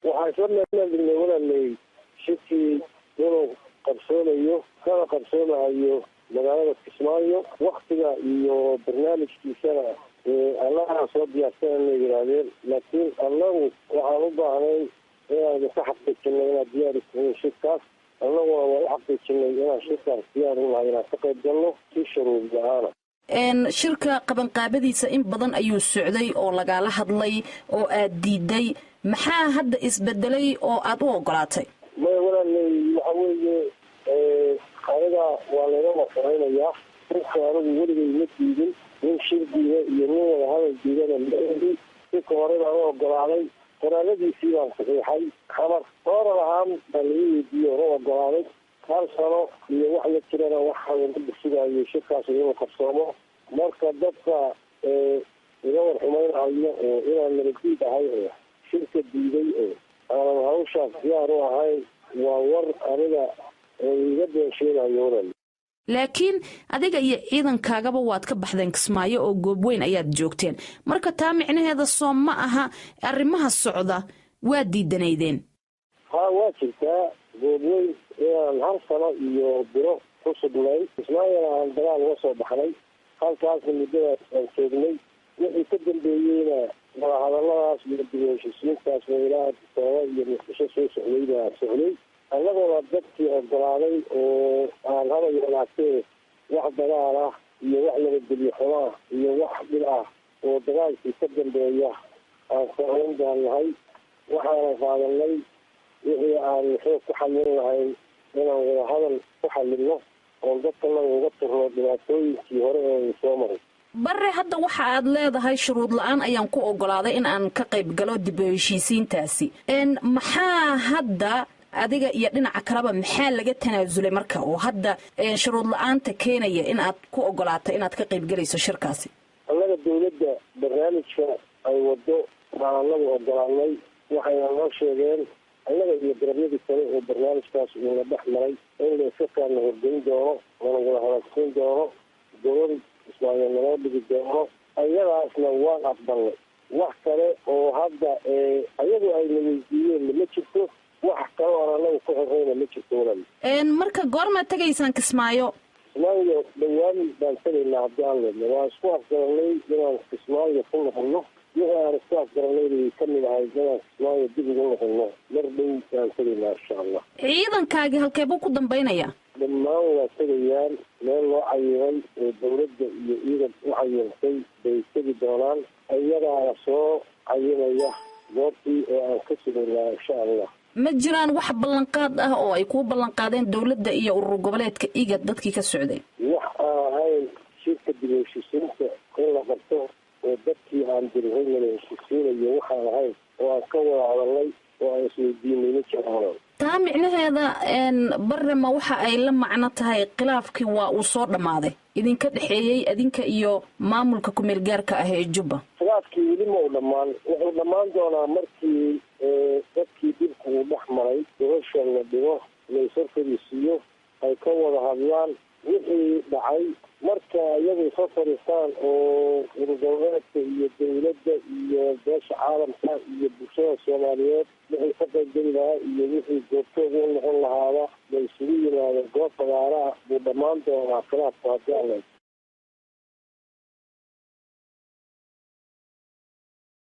وحصلنا من ولا اللي شتي يوم قرصونا كان قرصونا أيوه مقالة كسمايو وقتها إيو برنامج في سنة الله صوت يحسن لي لكن الله وعرض عليه إذا سحبت كنا ديار الشركات الله وحبت كنا شركة ديار الله تقدمه في شروط جهارة. shirka qabanqaabadiisa in badan ayuu socday oo lagala hadlay oo aad diiday maxaa hadda isbedelay oo aad u ogolaatay ma walaalay waxa weeye aniga waa laga waqoonayaa inkaanu weligay ma diidin in shirkiga iyo nin wada hadal diidana leeyahay si koorada oo ogolaaday qoraaladiisii baan saxiixay khabar hore ahaan baliidii oo ogolaaday hal sano iyo wax la jirana waxa uu bixinayo shirkaas inuu qabsoomo marka dadka iga warxumaynayo inaan nabadiid ahay shirka diiday aan hawshaas diyaar u ahay waa war aniga iga beesheegayo laakiin adiga iyo ciidankaagaba waad ka baxdeen Kismaayo oo goob weyn ayaad joogteen marka taa micnaheeda soo ma aha arrimaha socda waa diidanaydeen waa jirtaa goob weyn aan hal sano iyo biro ku sugnay Kismaayo aan dagaal uga soo baxnay halkaas muddada aan joognay wixii ka dambeeyayna hadalladaas iyo dibashisiintaas ilaa tooba iyo muxtasho soo socday annagoo dadkii ogolaaday oo aan haba yaraatee wax dagaal ah iyo wax nabadgelyo xumaa iyo wax dhil ah oo dagaalkii ka dambeeya aan socon baan nahay waxaana qaadanay wixii aan xoog ku xallin lahayn inaan wada hadal ku xallino oon dadkana uga turno dhibaatooyinkii hore ee soo maray barre hadda waxa aad leedahay shuruud la'aan ayaan ku ogolaaday in aan ka qayb galo dib u heshiisiintaasi maxaa hadda adiga iyo dhinaca kaleba maxaa laga tanaasulay marka oo hadda shuruud la'aanta keenaya in aad ku ogolaato inaad ka qayb galayso shirkaasi annaga dawladda barnaamijka ay wado baan anagu ogolaanay waxayna noo sheegeen annaga iyo darabyadii kale oo barnaamijkaas uuna dhex maray in layskakaana horgelin doono oona wada hadalsiin doono gobol Kismaayo naloo dhigi doono ayadaasna waan aqbalnay wax kale oo hadda ayagu ay weydiiyeen ma jirto wax kale oo anagu ku xirayna ma jirto walaal marka goorma tagaysaan Kismaayo Kismaayo dhawaan baan tagaynaa haddii aan leedno waan isku afgaranay inaan Kismaayo ku noqono waxaan isku afgaranay ka mid ahay inaan Kismaayo dib ugu noqono mar dhow baan tagaynaa insha Allah ciidankaagii halkee buu ku dambaynayaa dhammaan waa tegayaan meel loo cayimay oo dawladda iyo ciidan u cayimtay bay tegi doonaan ayagaa soo cayimaya goobtii oo aan ka sugaynaa insha Allah ma jiraan wax ballanqaad ah oo ay ku ballanqaadeen dawladda iyo urur goboleedka igad dadkii ka socday wax ahayn shirka dib u heshiisiinta in la qabto oo dadkii aan dirirayn la heshiisiinayo waxaan ahayn oo aan ka wada hadalnay oo aan isweydiinay ma jiraan taa micnaheeda barre ma waxa ay la macno tahay khilaafkii waa uu soo dhammaaday idinka dhexeeyey adinka iyo maamulka ku meel gaarka ah ee Jubba khilaafkii weli ma u dhammaan wuxuu dhammaan doonaa markii dadkii dibku u dhex maray doorasho la dhigo laysarfariisiiyo ay ka wada hadlaan wixii dhacay marka iyagu soo fadhiistaan oo ururgoboleedka iyo dawladda iyo beesha caalamka iyo bulshada Soomaaliyeed wixii ka qaybgeli lahaa iyo wixii goobtood u noqon lahaaba la isugu yimaado goob fagaara buu dhammaan doonaa khilaafka haddii aan